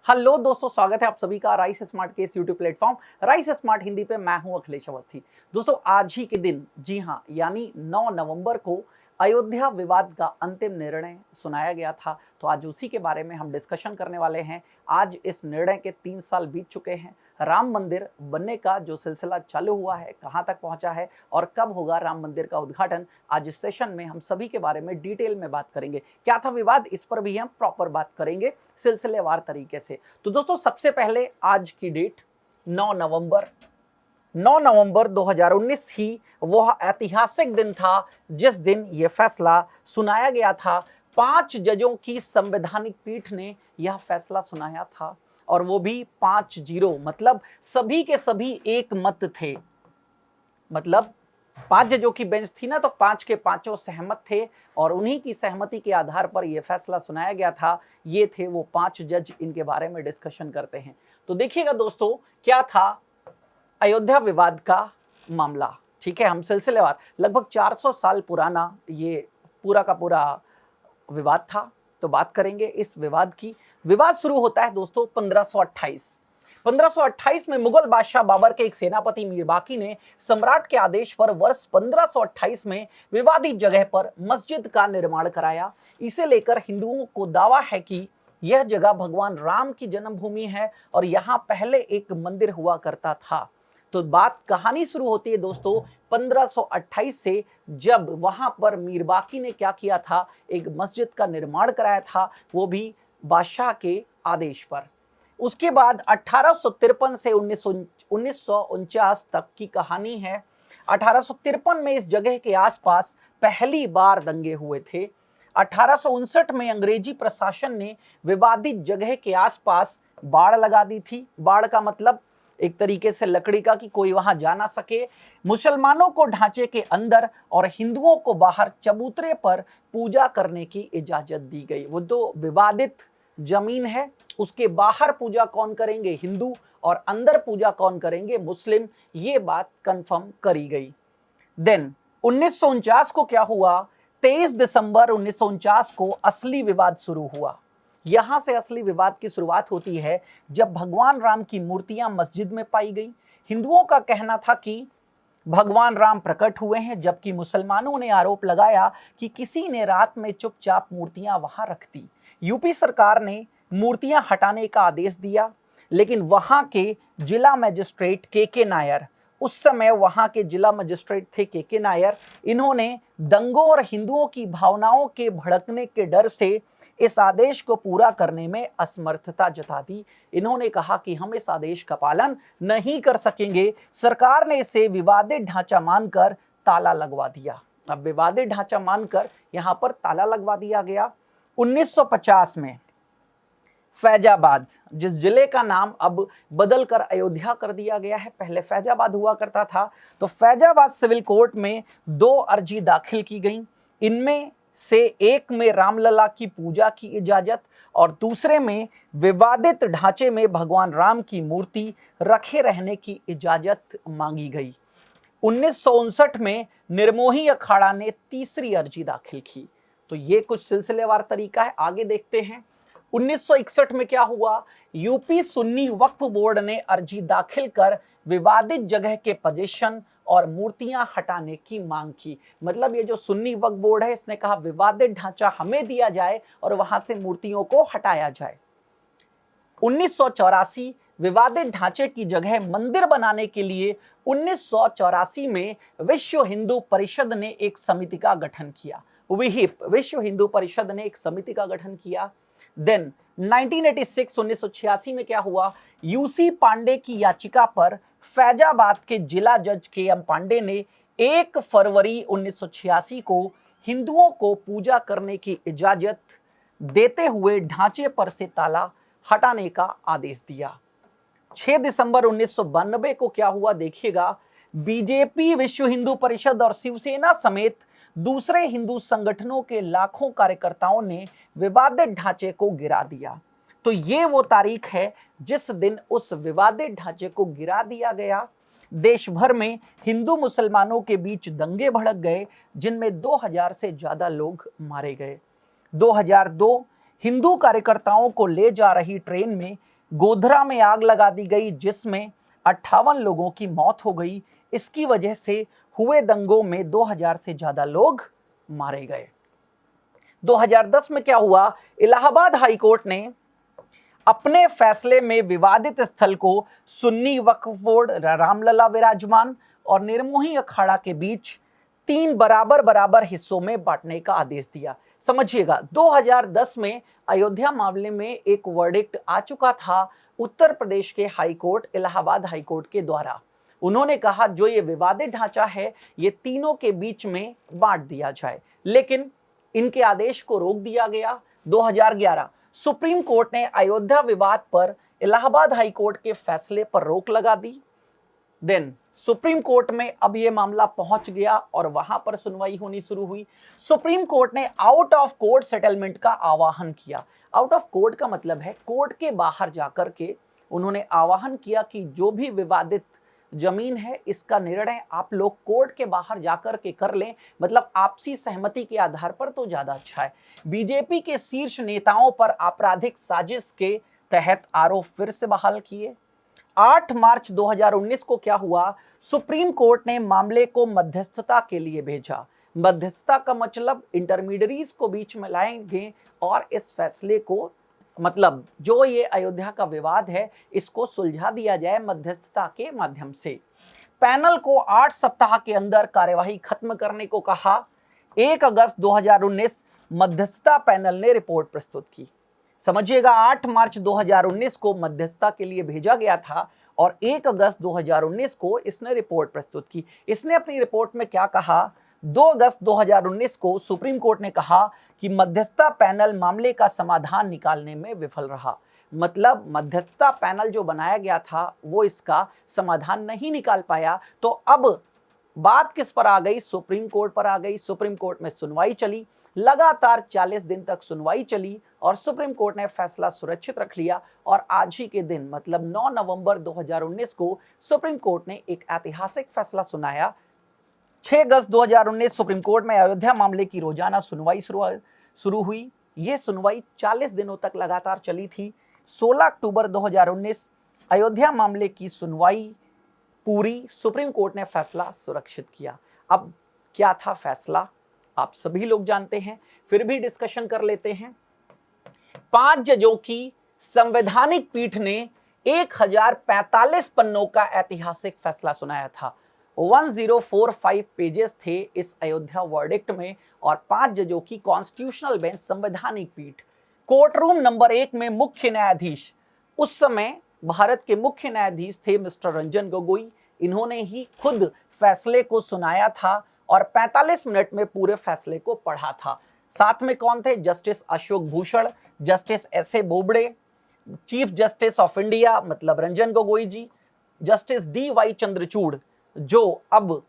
Hello दोस्तों, स्वागत है आप सभी का राइस स्मार्ट के इस YouTube platform rice smart Hindi पे। मैं हूं अखिलेश अवस्थी। दोस्तों, आज ही के दिन, जी हां, यानी 9 नवंबर को अयोध्या विवाद का अंतिम निर्णय सुनाया गया था। तो आज उसी के बारे में हम डिस्कशन करने वाले हैं। आज इस निर्णय के 3 साल बीत चुके हैं। राम मंदिर बनने का जो सिलसिला चालू हुआ है, कहां तक पहुंचा है और कब होगा राम मंदिर का उद्घाटन, आज इस सेशन में हम सभी के बारे में डिटेल में बात करेंगे। क्या था विवाद, इस पर भी हम प्रॉपर बात करेंगे सिलसिलेवार तरीके से। तो दोस्तों, सबसे पहले आज की डेट 9 नवंबर 2019 ही वह ऐतिहासिक दिन था जिस दिन यह फैसला सुनाया गया था। 5 जजों की संवैधानिक पीठ ने यह फैसला सुनाया था और वो भी 5-0, मतलब सभी के सभी एक मत थे। मतलब 5 जजों की बेंच थी ना, तो 5 के पांचों सहमत थे और उन्हीं की सहमति के आधार पर यह फैसला सुनाया गया था। ये थे वो 5 जज, इनके बारे में डिस्कशन करते हैं। तो देखिएगा दोस्तों, क्या था अयोध्या विवाद का मामला। ठीक है, हम सिलसिलेवार, लगभग 400 साल पुराना ये पूरा का पूरा विवाद था। तो बात करेंगे इस विवाद की। विवाद शुरू होता है दोस्तों 1528 में मुगल बादशाह बाबर के एक सेनापति मीर बाकी ने सम्राट के आदेश पर वर्ष 1528 में विवादित जगह पर मस्जिद का निर्माण कराया। इसे लेकर हिंदुओं को दावा है कि यह जगह भगवान राम की जन्मभूमि है और यहाँ पहले एक मंदिर हुआ करता था। तो बात कहानी शुरू होती है दोस्तों 1528 से, जब वहां पर मीर बाकी ने क्या किया था, एक मस्जिद का निर्माण कराया था, वो भी बादशाह के आदेश पर। उसके बाद 1853 से 1949 तक की कहानी है। 1853 में इस जगह के आसपास पहली बार दंगे हुए थे। 1859 में अंग्रेजी प्रशासन ने विवादित जगह के आसपास बाड़ लगा दी थी। बाड़ का मतलब एक तरीके से लकड़ी का, कि कोई वहां जा ना सके। मुसलमानों को ढांचे के अंदर और हिंदुओं को बाहर चबूतरे पर पूजा करने की इजाजत दी गई। वो तो विवादित जमीन है, उसके बाहर पूजा कौन करेंगे, हिंदू, और अंदर पूजा कौन करेंगे, मुस्लिम। ये बात कंफर्म करी गई। देन 1949 को क्या हुआ, 23 दिसंबर 1949 को असली विवाद शुरू हुआ। यहां से असली विवाद की शुरुआत होती है जब भगवान राम की मूर्तियां मस्जिद में पाई गई। हिंदुओं का कहना था कि भगवान राम प्रकट हुए हैं, जबकि मुसलमानों ने आरोप लगाया कि किसी ने रात में चुपचाप मूर्तियां वहां रख दी। यूपी सरकार ने मूर्तियां हटाने का आदेश दिया, लेकिन वहां के जिला मजिस्ट्रेट के नायर, उस समय वहां के जिला मजिस्ट्रेट थे के नायर, इन्होंने दंगों और हिंदुओं की भावनाओं के भड़कने के डर से इस आदेश को पूरा करने में असमर्थता जता दी। इन्होंने कहा कि हम इस आदेश का पालन नहीं कर सकेंगे। सरकार ने इसे विवादित ढांचा मानकर ताला लगवा दिया। अब विवादित ढांचा मानकर यहां पर ताला लगवा दिया गया। 1950 में फैजाबाद, जिस जिले का नाम अब बदलकर अयोध्या कर दिया गया है, पहले फैजाबाद हुआ करता था, तो फैजाबाद सिविल कोर्ट में 2 अर्जी दाखिल की गई। इनमें से एक में रामलला की पूजा की इजाजत और दूसरे में विवादित ढांचे में भगवान राम की मूर्ति रखे रहने की इजाजत मांगी गई। 1959 में निर्मोही अखाड़ा ने तीसरी अर्जी दाखिल की। तो ये कुछ सिलसिलेवार तरीका है, आगे देखते हैं। 1961 में क्या हुआ, यूपी सुन्नी वक्फ बोर्ड ने अर्जी दाखिल कर विवादित जगह के पोजीशन और मूर्तियां हटाने की मांग की। मतलब ये जो सुन्नी वक्फ बोर्ड है, इसने कहा विवादित ढांचा हमें दिया जाए और वहां से मूर्तियों को हटाया जाए। 1984 विवादित ढांचे की जगह मंदिर बनाने के लिए 1984 में विश्व हिंदू परिषद ने एक समिति का गठन किया। विहिप, विश्व हिंदू परिषद ने एक समिति का गठन किया। देन 1986 में क्या हुआ, यूसी पांडे की याचिका पर फैजाबाद के जिला जज के एम पांडे ने 1 फरवरी 1986 को हिंदुओं को पूजा करने की इजाजत देते हुए ढांचे पर से ताला हटाने का आदेश दिया। 6 दिसंबर 1992 को क्या हुआ, देखिएगा, बीजेपी, विश्व हिंदू परिषद और शिवसेना समेत दूसरे हिंदू संगठनों के लाखों कार्यकर्ताओं ने विवादित ढांचे को गिरा दिया। तो ये वो तारीख है जिस दिन उस विवादित ढांचे को गिरा दिया गया। देश भर में हिंदू मुसलमानों के बीच दंगे भड़क गए, जिनमें 2000 से ज्यादा लोग मारे गए। 2002 हिंदू कार्यकर्ताओं को ले जा रही ट्रेन में गोधरा में आग लगा दी गई जिसमें 58 लोगों की मौत हो गई। इसकी वजह से हुए दंगों में 2000 से ज्यादा लोग मारे गए। 2010 में क्या हुआ, इलाहाबाद हाईकोर्ट ने अपने फैसले में विवादित स्थल को सुन्नी वक्फ बोर्ड, रामलला विराजमान और निर्मोही अखाड़ा के बीच 3 बराबर बराबर हिस्सों में बांटने का आदेश दिया। समझिएगा, 2010 में अयोध्या मामले में एक वर्डिक्ट आ चुका था उत्तर प्रदेश के हाईकोर्ट, इलाहाबाद हाईकोर्ट के द्वारा। उन्होंने कहा जो ये विवादित ढांचा है ये तीनों के बीच में बांट दिया जाए, लेकिन इनके आदेश को रोक दिया गया। 2011 सुप्रीम कोर्ट ने अयोध्या विवाद पर इलाहाबाद हाईकोर्ट के फैसले पर रोक लगा दी। देन सुप्रीम कोर्ट में अब यह मामला पहुंच गया और वहां पर सुनवाई होनी शुरू हुई। सुप्रीम कोर्ट ने आउट ऑफ कोर्ट सेटलमेंट का आह्वान किया। आउट ऑफ कोर्ट का मतलब है कोर्ट के बाहर जाकर के उन्होंने आह्वान किया कि जो भी विवादित जमीन है इसका निर्णय आप लोग कोर्ट के बाहर जाकर के कर लें, मतलब आपसी सहमति के आधार पर तो ज्यादा अच्छा है। बीजेपी के शीर्ष नेताओं पर आपराधिक साजिश के तहत आरोप फिर से बहाल किए। 8 मार्च 2019 को क्या हुआ, सुप्रीम कोर्ट ने मामले को मध्यस्थता के लिए भेजा। मध्यस्थता का मतलब इंटरमीडियरीज को बीच में लाएंगे और इस फैसले को, मतलब जो ये अयोध्या का विवाद है इसको सुलझा दिया जाए मध्यस्थता के माध्यम से। पैनल को 8 सप्ताह के अंदर कार्यवाही खत्म करने को कहा। 1 अगस्त 2019 मध्यस्थता पैनल ने रिपोर्ट प्रस्तुत की। समझिएगा, 8 मार्च 2019 को मध्यस्थता के लिए भेजा गया था और 1 अगस्त 2019 को इसने रिपोर्ट प्रस्तुत की। इसने अपनी रिपोर्ट में क्या कहा, 2 अगस्त 2019 को सुप्रीम कोर्ट ने कहा कि मध्यस्थता पैनल मामले का समाधान निकालने में विफल रहा। मतलब मध्यस्थता पैनल जो बनाया गया था वो इसका समाधान नहीं निकाल पाया। तो अब बात किस पर आ गई, सुप्रीम कोर्ट पर आ गई। सुप्रीम कोर्ट में सुनवाई चली, लगातार 40 दिन तक सुनवाई चली और सुप्रीम कोर्ट ने फैसला सुरक्षित रख लिया। और आज ही के दिन मतलब 9 नवंबर 2019 को सुप्रीम कोर्ट ने एक ऐतिहासिक फैसला सुनाया। 6 अगस्त 2019 सुप्रीम कोर्ट में अयोध्या मामले की रोजाना सुनवाई शुरू हुई। ये सुनवाई 40 दिनों तक लगातार चली थी। 16 अक्टूबर 2019 अयोध्या मामले की सुनवाई पूरी, सुप्रीम कोर्ट ने फैसला सुरक्षित किया। अब क्या था फैसला आप सभी लोग जानते हैं, फिर भी डिस्कशन कर लेते हैं। 5 जजों की संवैधानिक पीठ ने 1045 पन्नों का ऐतिहासिक फैसला सुनाया था। 1045 पेजेस थे इस अयोध्या वर्डिक्ट में और 5 जजों की कॉन्स्टिट्यूशनल बेंच संवैधानिक पीठ। कोर्ट रूम नंबर 1 में मुख्य न्यायाधीश, उस समय भारत के मुख्य न्यायाधीश थे मिस्टर रंजन गोगोई। इन्होंने ही खुद फैसले को सुनाया था और 45 मिनट में पूरे फैसले को पढ़ा था। साथ में कौन थे, justice Ashok Bhushan, justice S A Bobde, chief justice of India मतलब रंजन गोगोई जी, जस्टिस डी वाई चंद्रचूड़ जो अब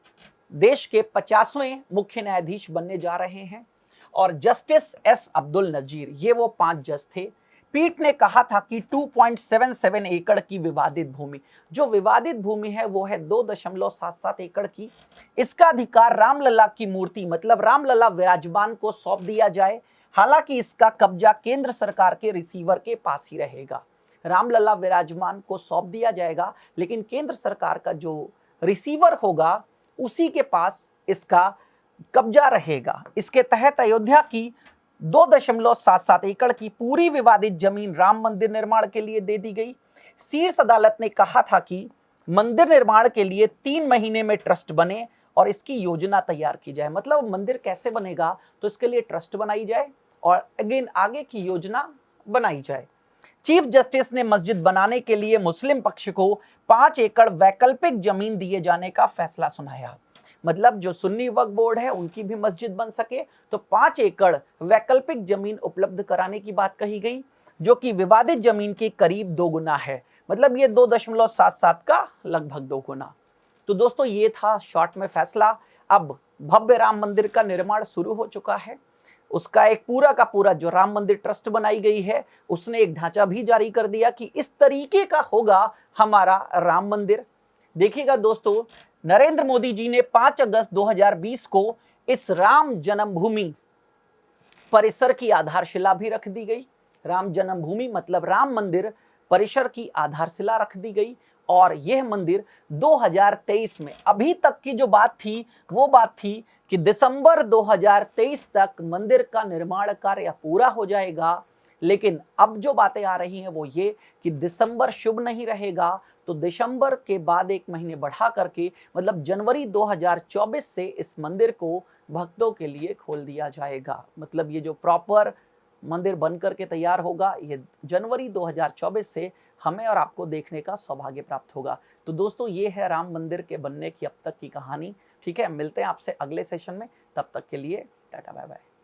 देश के 50वें मुख्य न्यायाधीश बनने जा रहे हैं, और जस्टिस एस अब्दुल नजीर, ये वो 5 जज थे। पीठ ने कहा था कि 2.77 एकड़ की विवादित भूमि, जो विवादित भूमि है वो है 2.77 एकड़ की, इसका अधिकार रामलला की मूर्ति मतलब रामलला विराजमान को सौंप दिया जाए। हालांकि इसका कब्जा केंद्र सरकार के रिसीवर के पास ही रहेगा। रामलला विराजमान को सौंप दिया जाएगा लेकिन केंद्र सरकार का जो रिसीवर होगा उसी के पास इसका कब्जा रहेगा। इसके तहत अयोध्या की 2.77 एकड़ की पूरी विवादित जमीन राम मंदिर निर्माण के लिए दे दी गई। शीर्ष अदालत ने कहा था कि मंदिर निर्माण के लिए 3 महीने में ट्रस्ट बने और इसकी योजना तैयार की जाए। मतलब मंदिर कैसे बनेगा तो इसके लिए ट्रस्ट बनाई जाए और अगेन आगे की योजना बनाई जाए। चीफ जस्टिस ने मस्जिद बनाने के लिए मुस्लिम पक्ष को 5 एकड़ वैकल्पिक जमीन दिए जाने का फैसला सुनाया। मतलब जो सुन्नी वक्फ बोर्ड है उनकी भी मस्जिद बन सके तो 5 एकड़ वैकल्पिक जमीन उपलब्ध कराने की बात कही गई, जो कि विवादित जमीन के करीब 2 गुना है। मतलब ये 2.77 का लगभग 2 गुना। तो दोस्तों ये था शॉर्ट में फैसला। अब भव्य राम मंदिर का निर्माण शुरू हो चुका है। उसका एक पूरा का पूरा जो राम मंदिर ट्रस्ट बनाई गई है उसने एक ढांचा भी जारी कर दिया कि इस तरीके का होगा हमारा राम मंदिर। देखिएगा दोस्तों, नरेंद्र मोदी जी ने 5 अगस्त 2020 को इस राम जन्मभूमि परिसर की आधारशिला भी रख दी गई। राम जन्मभूमि मतलब राम मंदिर परिसर की आधारशिला रख दी गई और यह मंदिर 2023 में, अभी तक की जो बात थी वो बात थी कि दिसंबर 2023 तक मंदिर का निर्माण कार्य पूरा हो जाएगा। लेकिन अब जो बातें आ रही हैं वो ये कि दिसंबर शुभ नहीं रहेगा, तो दिसंबर के बाद एक महीने बढ़ा करके मतलब जनवरी 2024 से इस मंदिर को भक्तों के लिए खोल दिया जाएगा। मतलब ये जो प्रॉपर मंदिर बन करके तैयार होगा, ये जनवरी 2024 से हमें और आपको देखने का सौभाग्य प्राप्त होगा। तो दोस्तों, ये है राम मंदिर के बनने की अब तक की कहानी। ठीक है, मिलते हैं आपसे अगले सेशन में, तब तक के लिए टाटा बाय बाय।